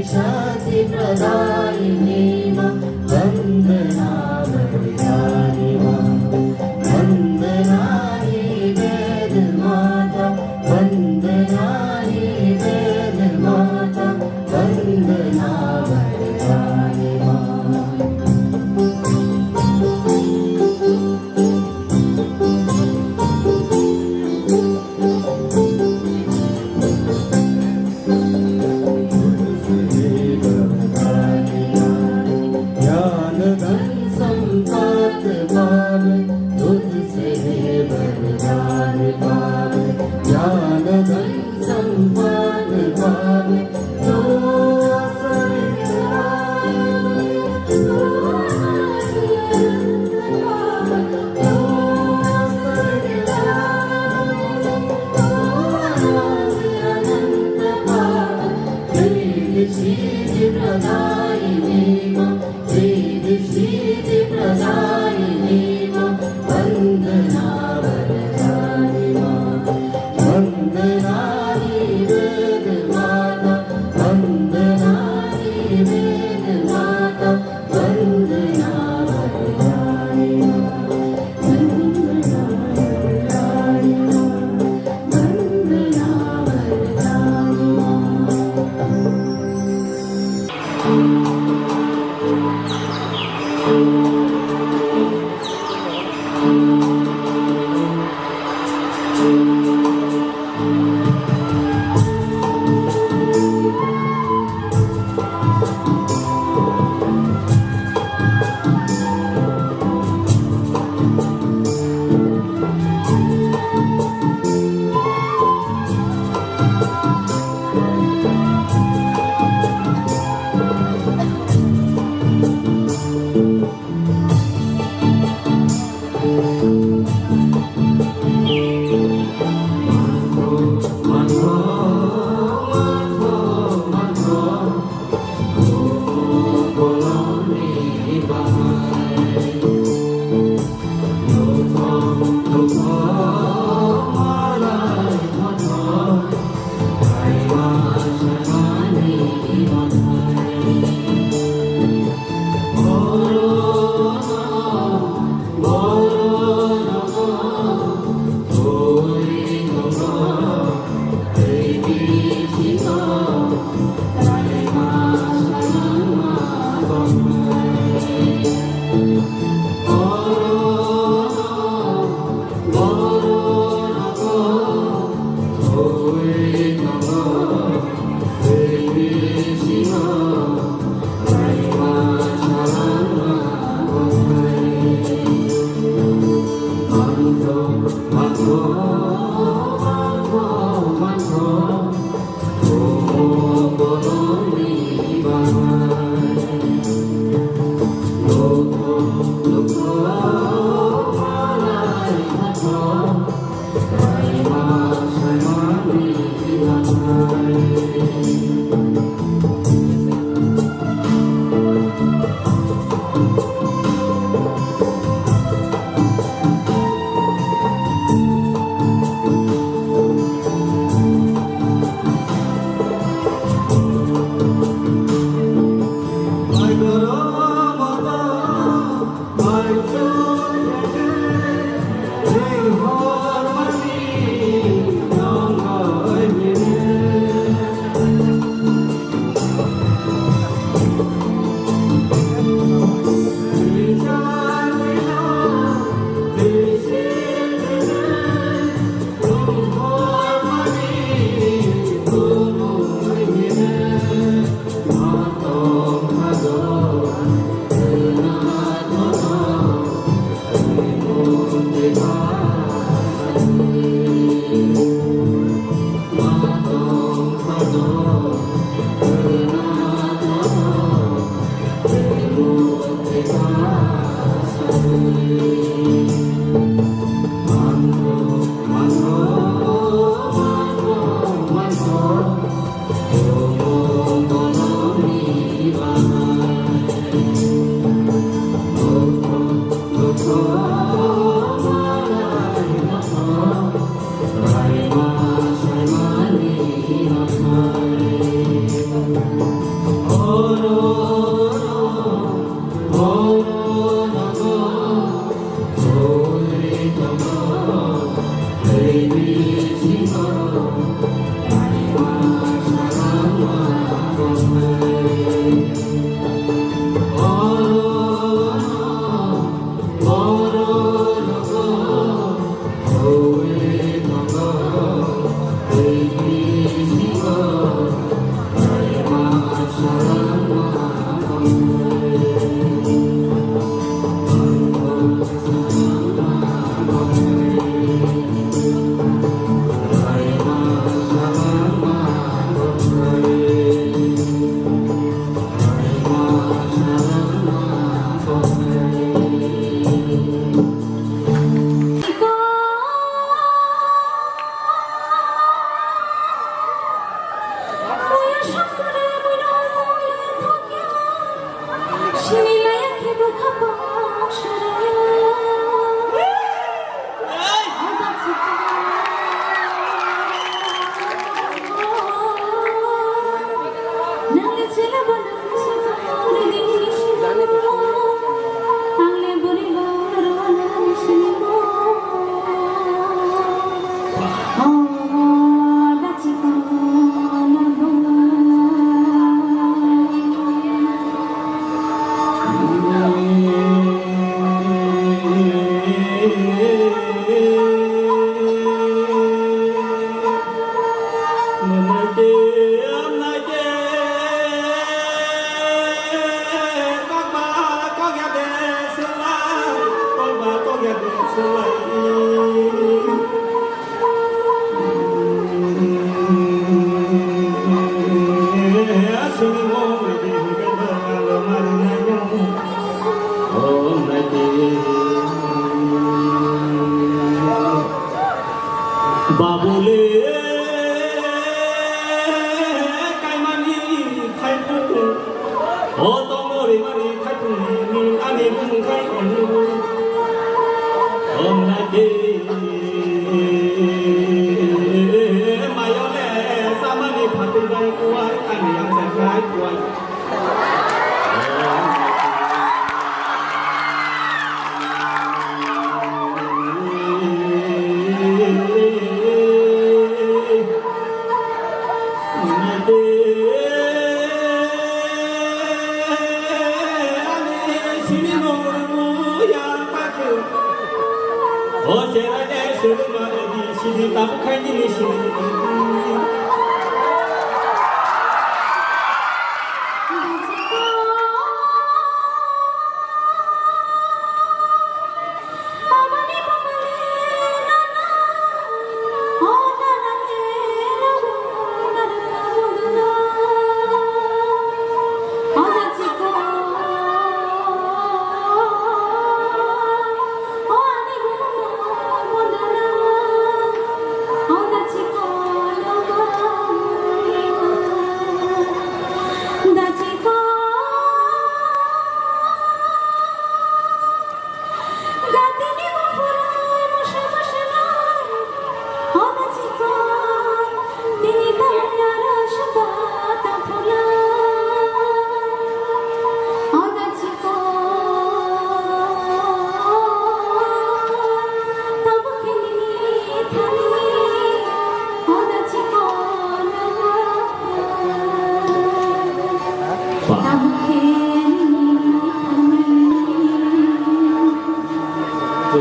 शांति प्रदायिनी मां वंदना वरदायिनी मां वंदना हे वेद माता वंदना हे वेद माता वंदना वरदायिनी मां तुझसे वरदान पावे ज्ञान धन संपद पावे तो प्रदायिनी मां सिद्धि प्रदायिनी मां वंदना वरदायिनी मां वंदना हे वेद माता वंदना हे वेद माता वंदना वरदायिनी मां वंदना वरदायिनी मां वंदना वरदायिनी मां Babule kaimani thaipu o tomori mari thaipu ni ani bung khai onu om na de mayole samani phatu bai kuai ani yang sai khai kuai Oh, saya ada semua di sini, tapi kayaknya di sini.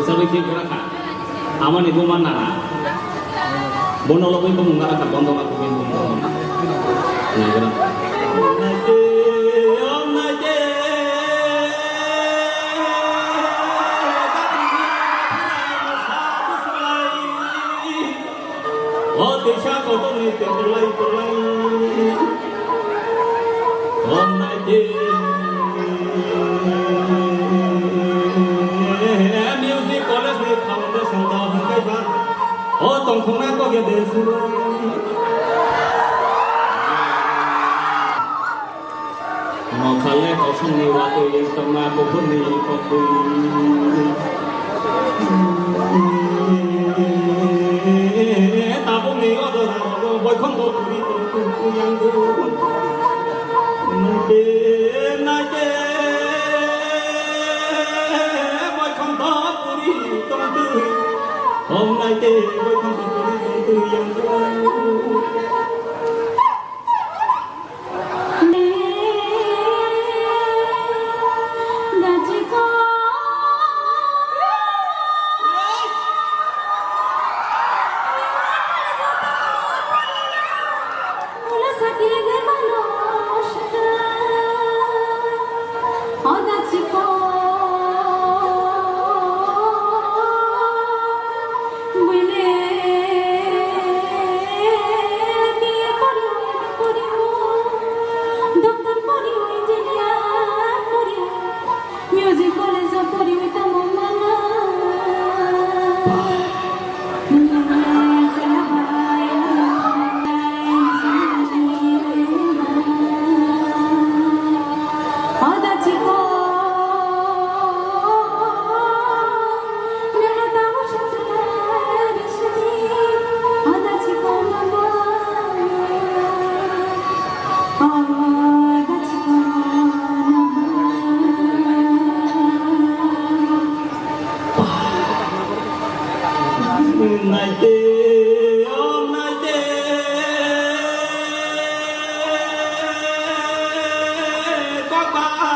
Sabi kira kira aman ibu mana? Bono lobo itu mungkin akan bondo aku pintu. Nah, kira. Oh, desa kau tu ni terlai. Om Nabi. Oh, tongkong aku ya desa. Mau kalle kau sini waktu yang tengah pun ni kau. Tapi ni orang boy kau tu yang tu. Nade boy kau tu Om Nade boy kau tu yang tu. Sakit Thank you.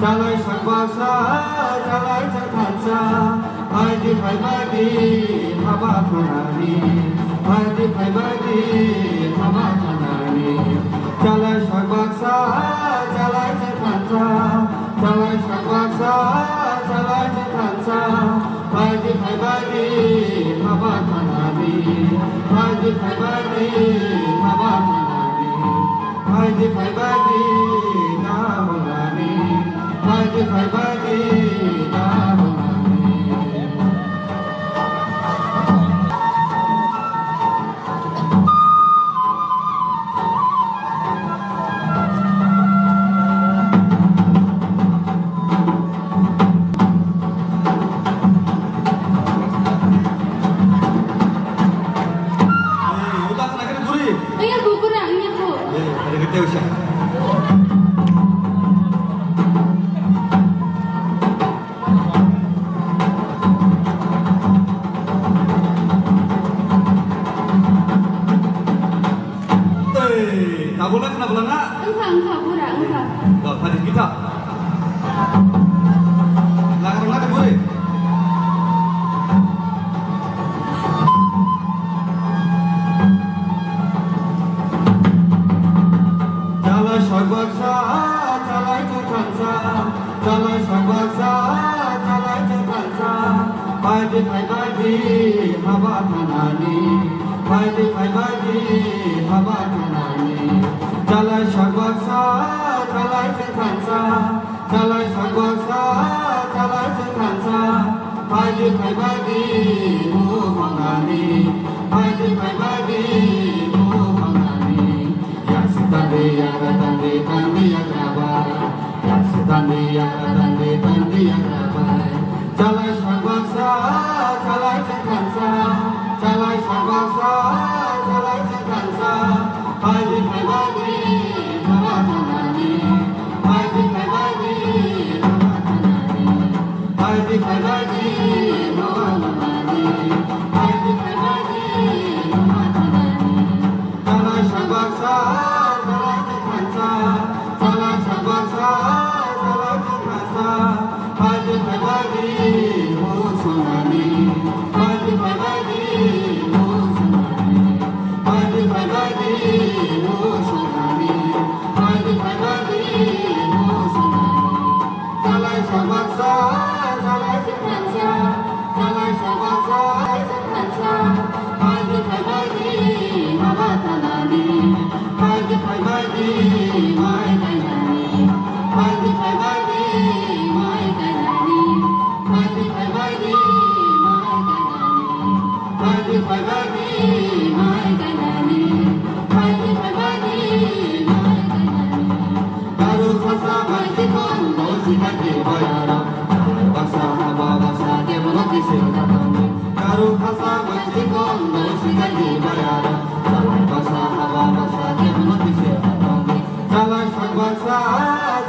jalai sakbaksa jalai sakhansa haidi phaibadi haba thanani haidi phaibadi haba thanani jalai sakbaksa jalai sakhansa jalai sakbaksa jalai sakhansa haidi phaibadi haba thanani haidi phaibadi haba thanani haidi phaibadi na bolani haidi phaibadi na bolani udah lagi duri. Iya bu, kurang iya bu. Ada gede usah. Tak boleh kena belanga. Enggak kurang enggak. Tuh, tadi kita. Langgar boleh. jalai sakbaksa jalai sakhansa jalai sakbaksa jalai sakhansa haidi phaibadi haba thanani haidi phaibadi haba thanani jalai sakbaksa jalai sakhansa jalai sakbaksa jalai sakhansa haidi phaibadi mu mangani haidi phaibadi mu mangani tandi tandi yang rabai tandi yang rabai jalai sakbaksa jalai sakhansa jalai sakbaksa jalai sakhansa haidi phaibadi haba thanani haidi phaibadi haba thanani haidi phaibadi haba thanani haidi phaibadi haba thanani jalai sakbaksa jalai sakhansa jalai sakbaksa jalai sakhansa haidi phaibadi mu sunani haidi phaibadi mu sunani haidi phaibadi mu sunani haidi phaibadi mu sunani jalai sakbaksa jalai sakhansa jalai sakbaksa jalai sakhansa haidi phaibadi haba thanani haidi phaibadi mai kainani haidi phaibadi mai kainani haidi phaibadi mai kainani haidi phaibadi mai kainani haidi phaibadi mai kainani baru khasa baiti kon dosi kaki bayara baksa haba baksa ke monoti se katani baru khasa baiti kon dosi kaki bayara baksa haba baksa ke monoti se katani jalai sakbaksa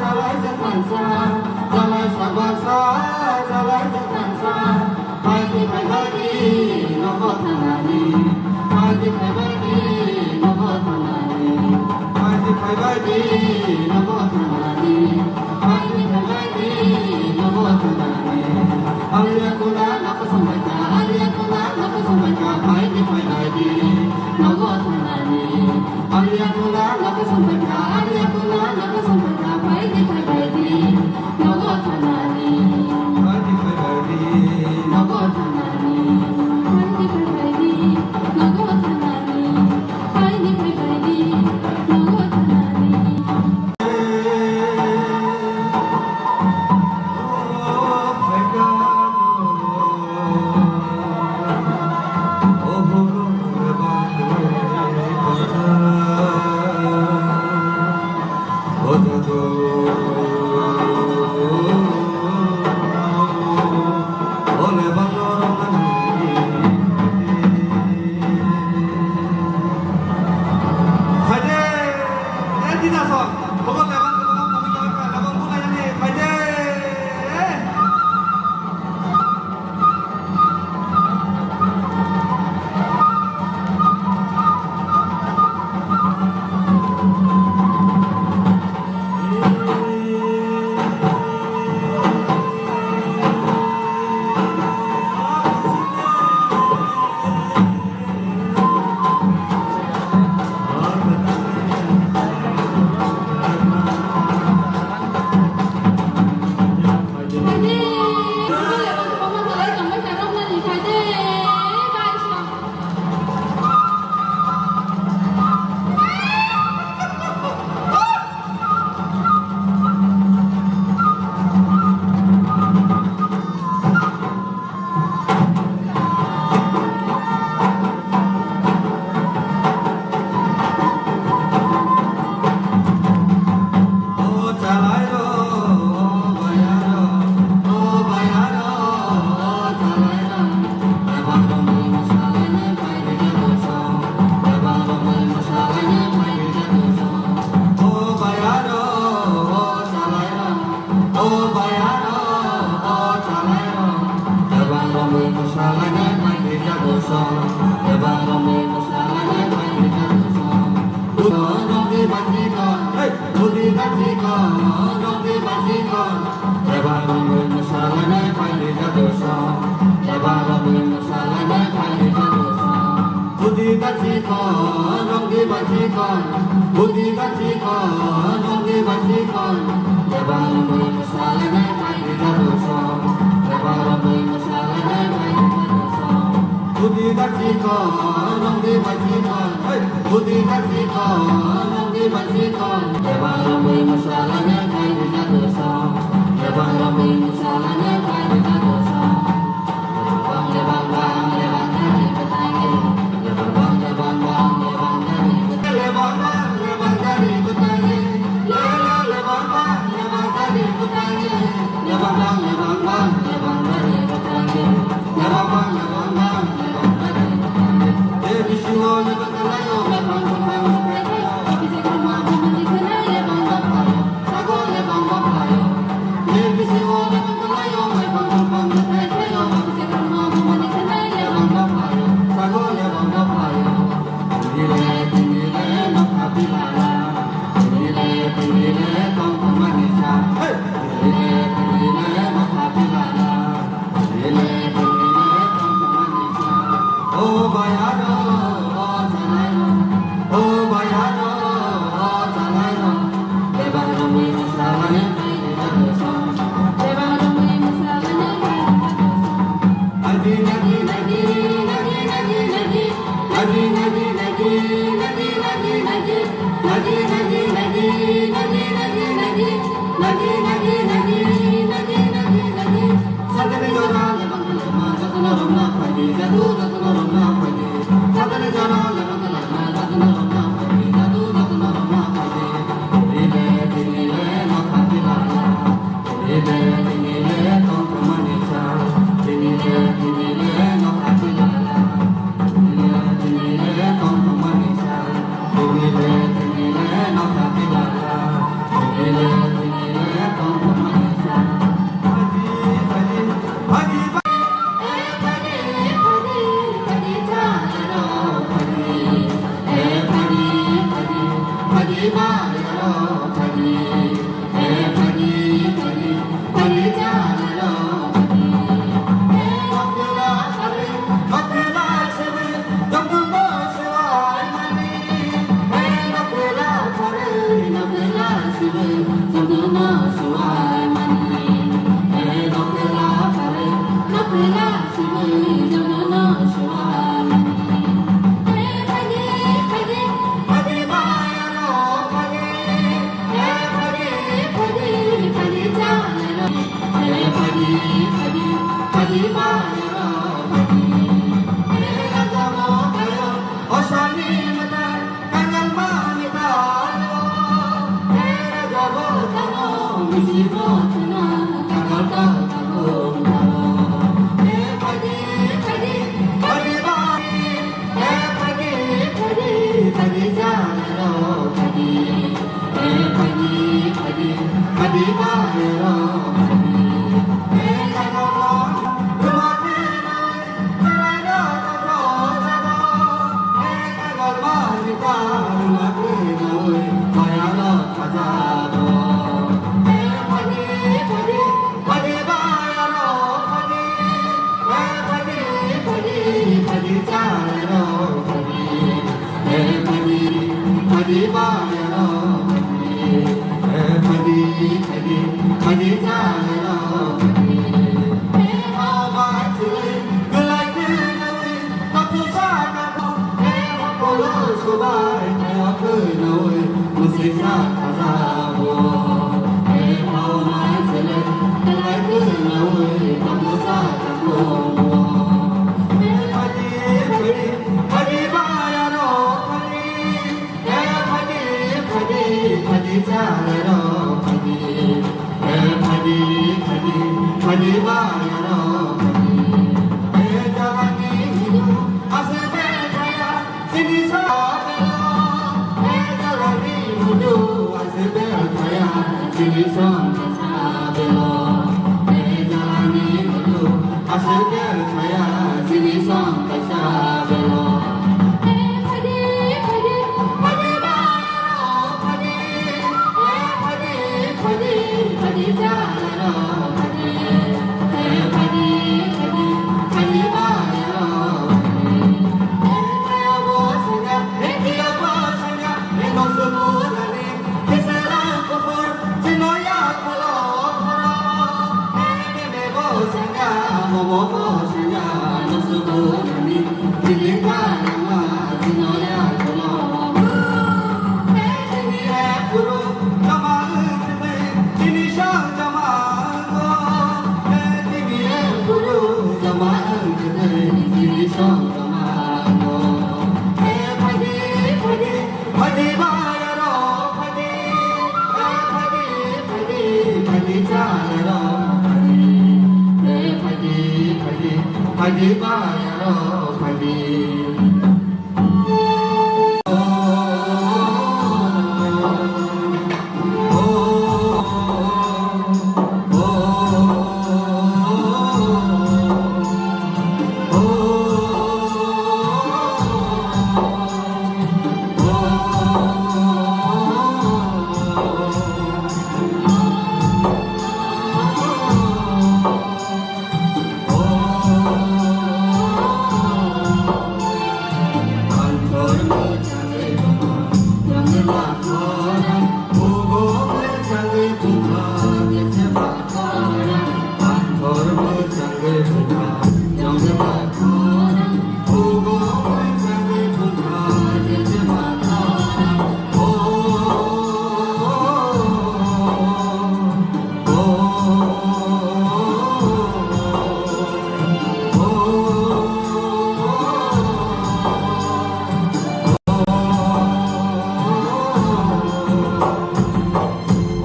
jalai sakhansa jalai sakbaksa jalai sakhansa haidi phaibadi haba thanani haidi phaibadi haba thanani haidi phaibadi haba thanani haidi phaibadi haba thanani Alia kula nak sampaikan haidi phaibadi haba thanani Alia kula nak sampaikan haidi phaibadi haba thanani Haidi phaibadi. haba thanani Haidi phaibadi nago thanani. Haidi phaibadi nago thanani. Oh my God. Oh Tidak sok, pokoknya lebar, kami mulai ini, Oh bayaro, oh chalero, Lebang rombe masalahnya mandi jagoso, Lebang rombe masalahnya mandi jagoso. Dong di basikon, budi basikon, dong di basikon, Lebang rombe masalahnya mandi jagoso, Lebang rombe masalahnya mandi jagoso. Budi basikon, dong di basikon, budi basikon, dong di basikon, Lebang rombe masalahnya mandi jagoso, Lebang rombe masalahnya mandi jagoso. Budi basikon, dong di basikon, budi basikon, dong di basikon, Lebang rombe masalahnya mandi jagoso, Lebang rombe masalahnya mandi jagoso. Lebang bang, lebang dari petani, lebang bang, lebang bang, lebang dari petani, lebang bang, lebang dari petani, lebang bang, lebang dari petani, lebang bang, lebang bang, lebang dari petani, lebang bang, lebang bang, lebang dari petani. Dewi Siwo lebang kelayo, lebang bang, Bisa ke rumah aku mandi kena lebang bapak. sago lebang bapayo. Dewi Siwo lebang kelayo, lebang bang, kelayo, Bisa ke rumah aku mandi kena lebang lebang bapayo, sago lebang bapayo. Tingile tingile no kapilala, tingile tingile tong pemanisa. Tingile tingile no kapilala, tingile tingile tong pemanisa. Oh bayaro, oh salaino, oh bayaro, oh salaino. Lebang rombe masalahnya mandi jagoso, Lebang rombe masalahnya mandi jagoso. adi nadi nadi, Nadi nadi nadi, adi nadi nadi, nadi nadi nadi, nadi nadi nadi, nadi nadi nadi, nadi nadi nadi, nadi nadi nadi. Satene jora lebang kelema, satu norong pagi, satu norong pagi. Satene jora lebang kelema, satu norong pagi, satu norong pagi. Tingile tingile no kapilala, tingile tingile tong pemanisa. Tingile tingile no kapilala, tingile tingile tong pemanisa. Tingile tingile no kapilala, tingile tingile tong pemanisa. Pagi pagi pagi pagi. Padi padi padi jalero padi. Pagi pagi pagi bayaro pagi. Pagi pagi pagi jalero pagi. Waktulah hari, waktulah sebi, waktulah sewai mani. Waktulah hari, waktulah sebi, waktulah sewai mani. Waktulah hari, waktulah sebi, waktulah sewai mani. Padi padi Pagi bayaro pagi. Pagi pagi pagi jalero. Pagi pagi pagi bayaro pagi. Agamo kayo osani mata kangal manita. Agamo kayo misimo tuna kangal kayo. Pagi pagi pagi pagi. Pagi pagi pagi jalero pagi. Pagi pagi pagi bayaro pagi. Agamo rumahnya sarado sarado. Agamo manita rumahnya bayaro kazado. Pagi pagi pagi bayaro pagi. Pagi pagi pagi jalero pagi. Pagi pagi bayaro pagi. Pagi pagi pagi jalero pagi. Amat sulit gelai kenawi waktu sangat. Polo sobai kaya kenawi musik sakazabo. Amat sulit gelai kenawi waktu sangat. Pagi pagi pagi bayaro pagi. Pagi pagi pagi jalero pagi. Pagi pagi pagi bayaro pagi. Jalani hidup asal kaya sini sabelo. Jalani hidup asal kaya sini sabelo. 모모시냐 너스고니 딜링가나마 지너야 고마 해지미에 구루 저마으지네 지니셔 저마고 해지미에 구루 저마으지네 지니셔 저마고 해파디 파디 파디 바야로 파디 파디 파디 파디 자야로 Pagi bayaro pagi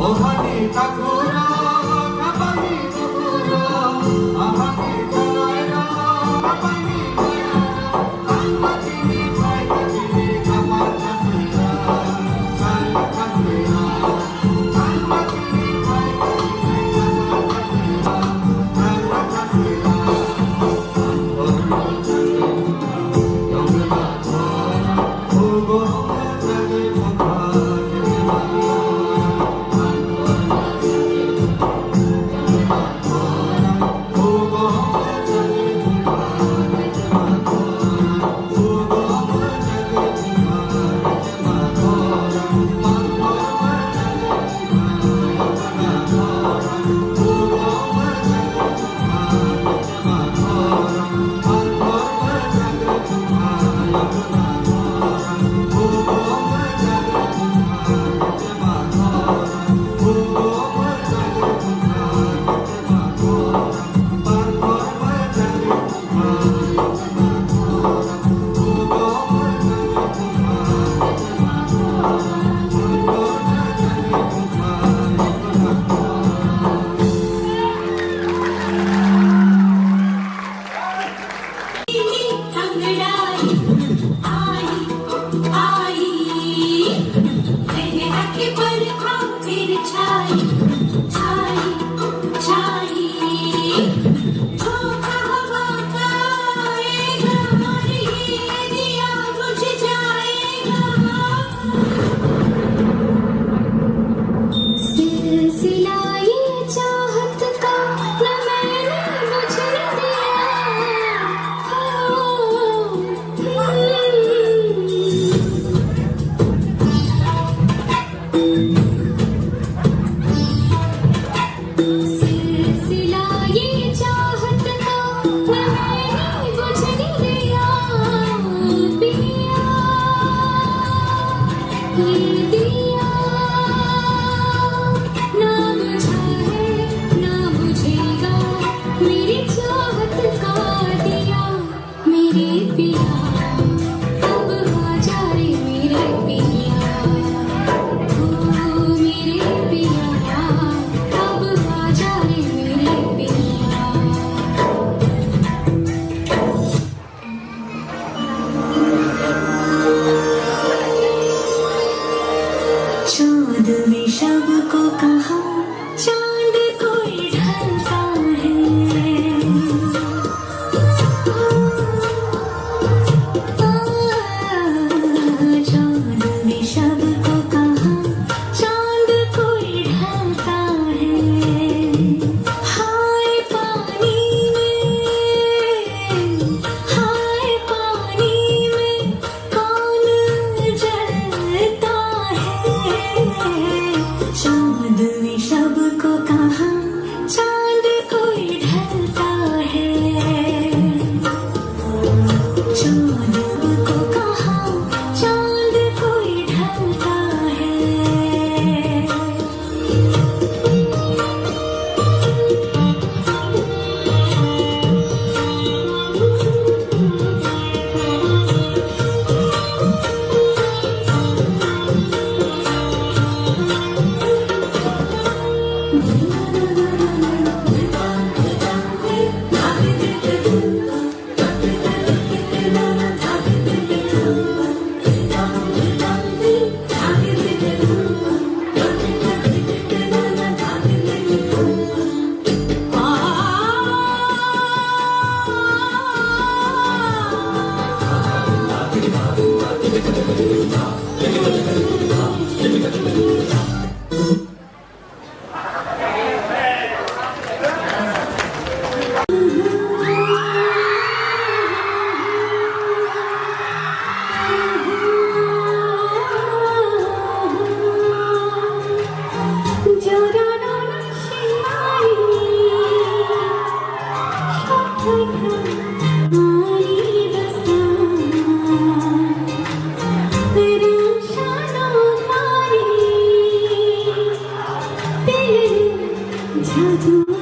Ohani takura Thank you.